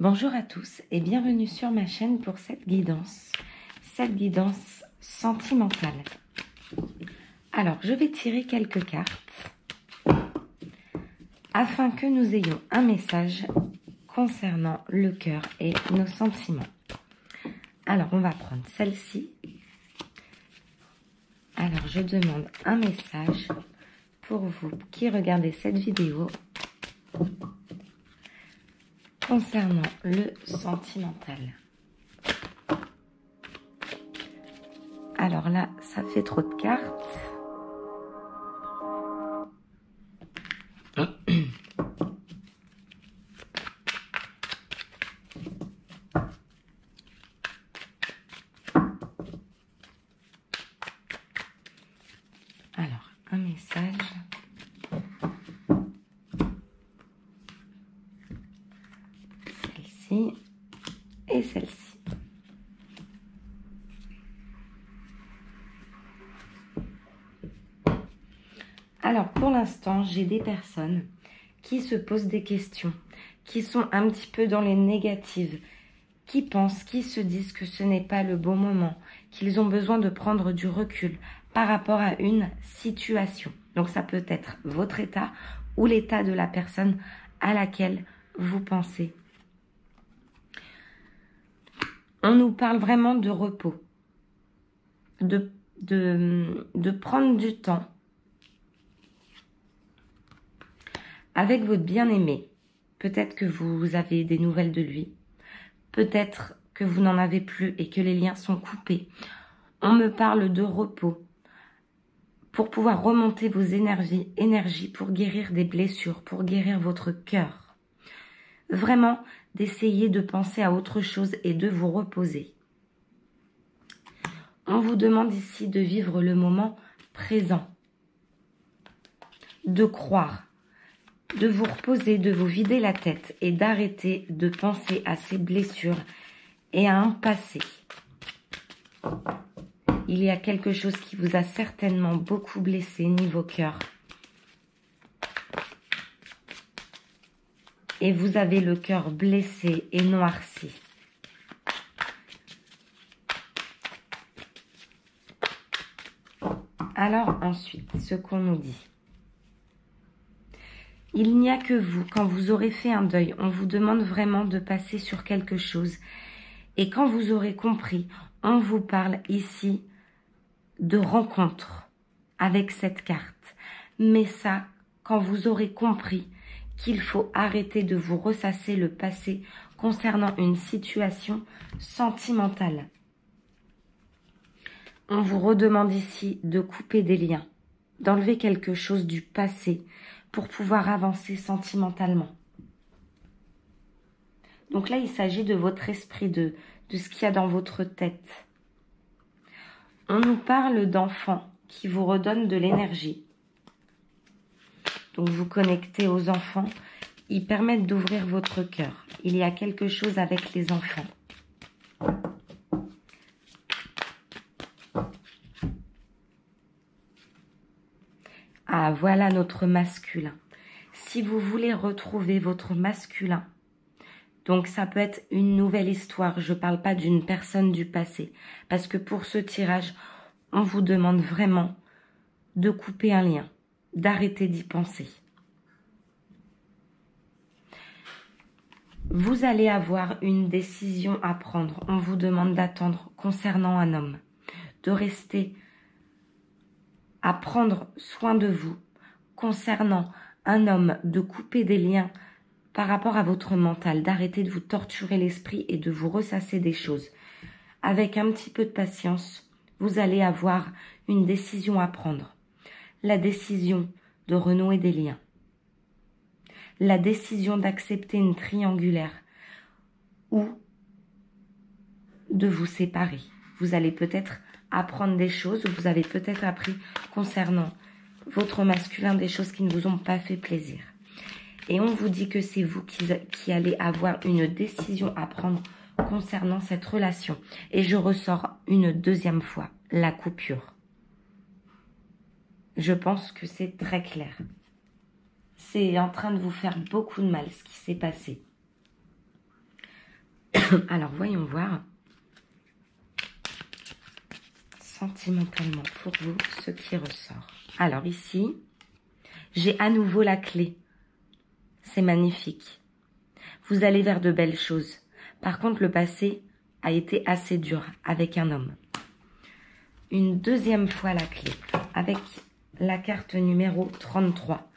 Bonjour à tous et bienvenue sur ma chaîne pour cette guidance sentimentale. Alors, je vais tirer quelques cartes afin que nous ayons un message concernant le cœur et nos sentiments. Alors, on va prendre celle-ci. Alors, je demande un message pour vous qui regardez cette vidéo concernant le sentimental. Alors là, ça fait trop de cartes. Alors, un message. Celle-ci et celle-ci. Alors, pour l'instant, j'ai des personnes qui se posent des questions, qui sont un petit peu dans les négatives, qui pensent, qui se disent que ce n'est pas le bon moment, qu'ils ont besoin de prendre du recul par rapport à une situation. Donc, ça peut être votre état ou l'état de la personne à laquelle vous pensez. On nous parle vraiment de repos, de prendre du temps avec votre bien-aimé. Peut-être que vous avez des nouvelles de lui. Peut-être que vous n'en avez plus et que les liens sont coupés. On me parle de repos pour pouvoir remonter vos énergies pour guérir des blessures, pour guérir votre cœur. Vraiment, d'essayer de penser à autre chose et de vous reposer. On vous demande ici de vivre le moment présent, de croire, de vous reposer, de vous vider la tête et d'arrêter de penser à ces blessures et à un passé. Il y a quelque chose qui vous a certainement beaucoup blessé niveau cœur. Et vous avez le cœur blessé et noirci. Alors ensuite, ce qu'on nous dit. Il n'y a que vous, quand vous aurez fait un deuil, on vous demande vraiment de passer sur quelque chose. Et quand vous aurez compris, on vous parle ici de rencontre avec cette carte. Mais ça, quand vous aurez compris qu'il faut arrêter de vous ressasser le passé concernant une situation sentimentale. On vous redemande ici de couper des liens, d'enlever quelque chose du passé pour pouvoir avancer sentimentalement. Donc là, il s'agit de votre esprit, de ce qu'il y a dans votre tête. On nous parle d'enfants qui vous redonnent de l'énergie. Donc vous connectez aux enfants, ils permettent d'ouvrir votre cœur. Il y a quelque chose avec les enfants. Ah, voilà notre masculin. Si vous voulez retrouver votre masculin, donc ça peut être une nouvelle histoire, je ne parle pas d'une personne du passé, parce que pour ce tirage, on vous demande vraiment de couper un lien, d'arrêter d'y penser. Vous allez avoir une décision à prendre. On vous demande d'attendre concernant un homme, de rester à prendre soin de vous concernant un homme, de couper des liens par rapport à votre mental, d'arrêter de vous torturer l'esprit et de vous ressasser des choses. Avec un petit peu de patience, vous allez avoir une décision à prendre. La décision de renouer des liens. La décision d'accepter une triangulaire ou de vous séparer. Vous allez peut-être apprendre des choses, ou vous avez peut-être appris concernant votre masculin des choses qui ne vous ont pas fait plaisir. Et on vous dit que c'est vous qui allez avoir une décision à prendre concernant cette relation. Et je ressors une deuxième fois, la coupure. Je pense que c'est très clair. C'est en train de vous faire beaucoup de mal ce qui s'est passé. Alors, voyons voir sentimentalement pour vous ce qui ressort. Alors ici, j'ai à nouveau la clé. C'est magnifique. Vous allez vers de belles choses. Par contre, le passé a été assez dur avec un homme. Une deuxième fois la clé avec la carte numéro 33.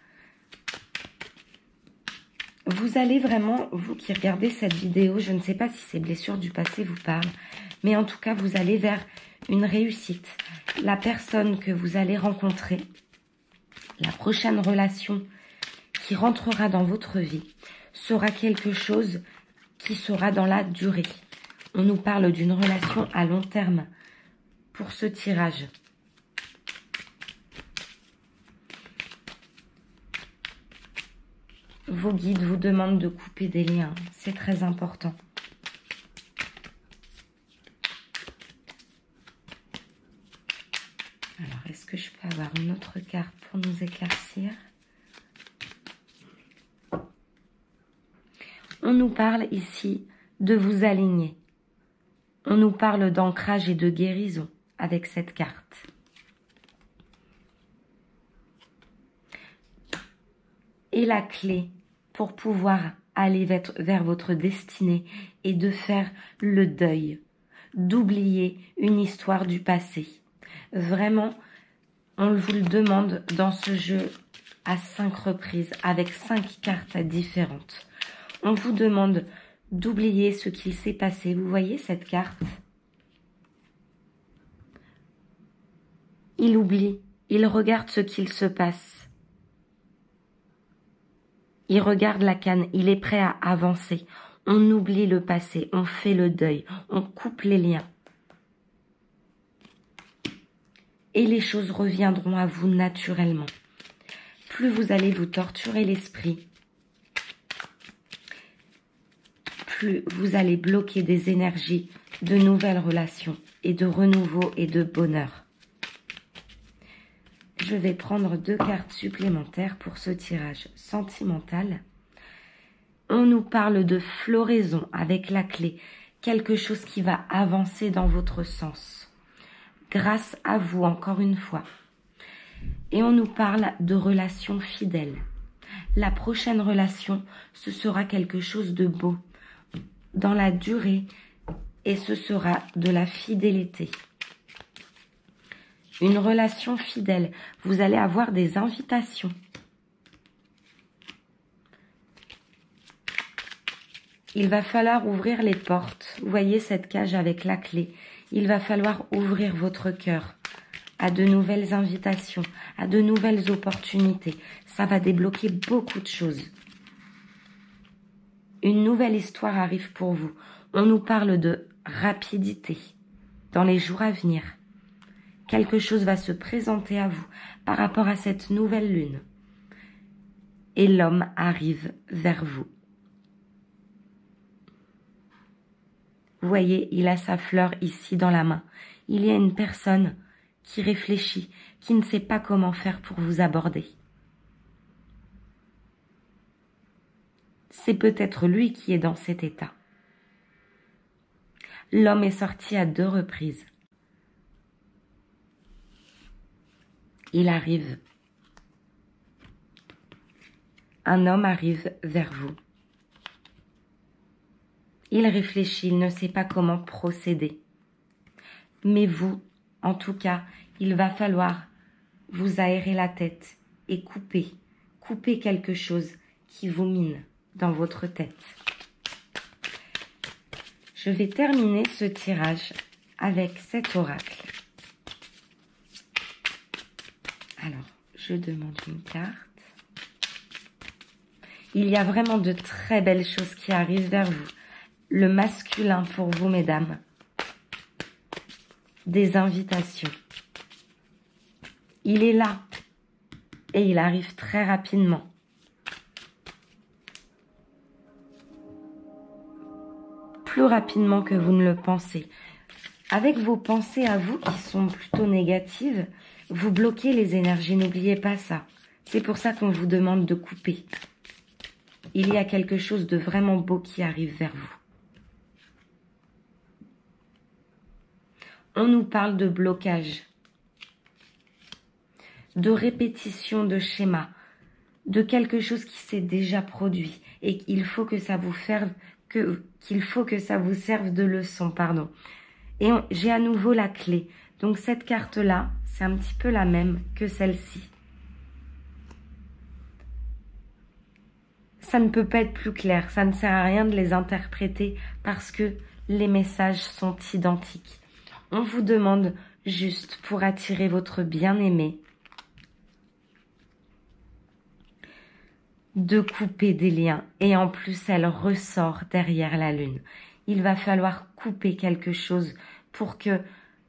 Vous allez vraiment, vous qui regardez cette vidéo, je ne sais pas si ces blessures du passé vous parlent, mais en tout cas, vous allez vers une réussite. La personne que vous allez rencontrer, la prochaine relation qui rentrera dans votre vie, sera quelque chose qui sera dans la durée. On nous parle d'une relation à long terme pour ce tirage. Vos guides vous demandent de couper des liens. C'est très important. Alors, est-ce que je peux avoir une autre carte pour nous éclaircir? On nous parle ici de vous aligner. On nous parle d'ancrage et de guérison avec cette carte. Et la clé pour pouvoir aller vers votre destinée est de faire le deuil, d'oublier une histoire du passé. Vraiment, on vous le demande dans ce jeu à 5 reprises avec 5 cartes différentes. On vous demande d'oublier ce qu'il s'est passé. Vous voyez cette carte? Il oublie, il regarde ce qu'il se passe. Il regarde la canne, il est prêt à avancer. On oublie le passé, on fait le deuil, on coupe les liens. Et les choses reviendront à vous naturellement. Plus vous allez vous torturer l'esprit, plus vous allez bloquer des énergies de nouvelles relations et de renouveau et de bonheur. Je vais prendre 2 cartes supplémentaires pour ce tirage sentimental. On nous parle de floraison avec la clé, quelque chose qui va avancer dans votre sens. Grâce à vous, encore une fois. Et on nous parle de relations fidèles. La prochaine relation, ce sera quelque chose de beau, dans la durée, et ce sera de la fidélité. Une relation fidèle, vous allez avoir des invitations. Il va falloir ouvrir les portes. Vous voyez cette cage avec la clé. Il va falloir ouvrir votre cœur à de nouvelles invitations, à de nouvelles opportunités. Ça va débloquer beaucoup de choses. Une nouvelle histoire arrive pour vous. On nous parle de rapidité dans les jours à venir. Quelque chose va se présenter à vous par rapport à cette nouvelle lune. Et l'homme arrive vers vous. Vous voyez, il a sa fleur ici dans la main. Il y a une personne qui réfléchit, qui ne sait pas comment faire pour vous aborder. C'est peut-être lui qui est dans cet état. L'homme est sorti à 2 reprises. Il arrive. Un homme arrive vers vous. Il réfléchit, il ne sait pas comment procéder. Mais vous, en tout cas, il va falloir vous aérer la tête et couper quelque chose qui vous mine dans votre tête. Je vais terminer ce tirage avec cet oracle. Alors, je demande une carte. Il y a vraiment de très belles choses qui arrivent vers vous. Le masculin pour vous, mesdames. Des invitations. Il est là et il arrive très rapidement. Plus rapidement que vous ne le pensez. Avec vos pensées à vous qui sont plutôt négatives, vous bloquez les énergies, n'oubliez pas ça. C'est pour ça qu'on vous demande de couper. Il y a quelque chose de vraiment beau qui arrive vers vous. On nous parle de blocage, de répétition de schéma, de quelque chose qui s'est déjà produit et qu'il faut que ça vous serve, de leçon, pardon. Et j'ai à nouveau la clé. Donc cette carte-là, c'est un petit peu la même que celle-ci. Ça ne peut pas être plus clair, ça ne sert à rien de les interpréter parce que les messages sont identiques. On vous demande juste pour attirer votre bien-aimé de couper des liens. Et en plus, elle ressort derrière la lune. Il va falloir couper quelque chose pour que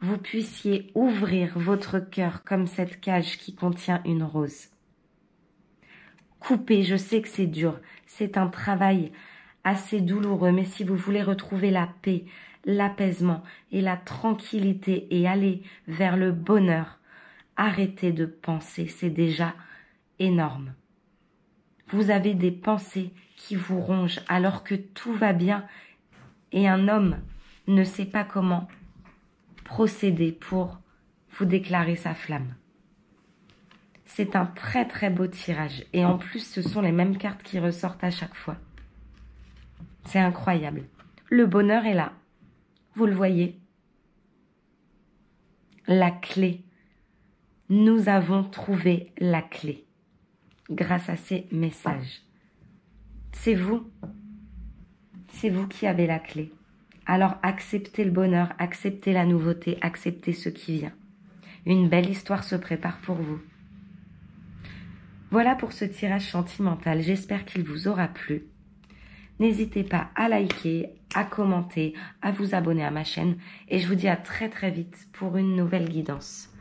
vous puissiez ouvrir votre cœur comme cette cage qui contient une rose. Couper, je sais que c'est dur, c'est un travail assez douloureux, mais si vous voulez retrouver la paix, l'apaisement et la tranquillité et aller vers le bonheur, arrêtez de penser, c'est déjà énorme. Vous avez des pensées qui vous rongent alors que tout va bien et un homme ne sait pas comment procéder pour vous déclarer sa flamme. C'est un très très beau tirage et en plus ce sont les mêmes cartes qui ressortent à chaque fois. C'est incroyable. Le bonheur est là. Vous le voyez. La clé. Nous avons trouvé la clé grâce à ces messages. C'est vous. C'est vous qui avez la clé. Alors acceptez le bonheur, acceptez la nouveauté, acceptez ce qui vient. Une belle histoire se prépare pour vous. Voilà pour ce tirage sentimental, j'espère qu'il vous aura plu. N'hésitez pas à liker, à commenter, à vous abonner à ma chaîne et je vous dis à très très vite pour une nouvelle guidance.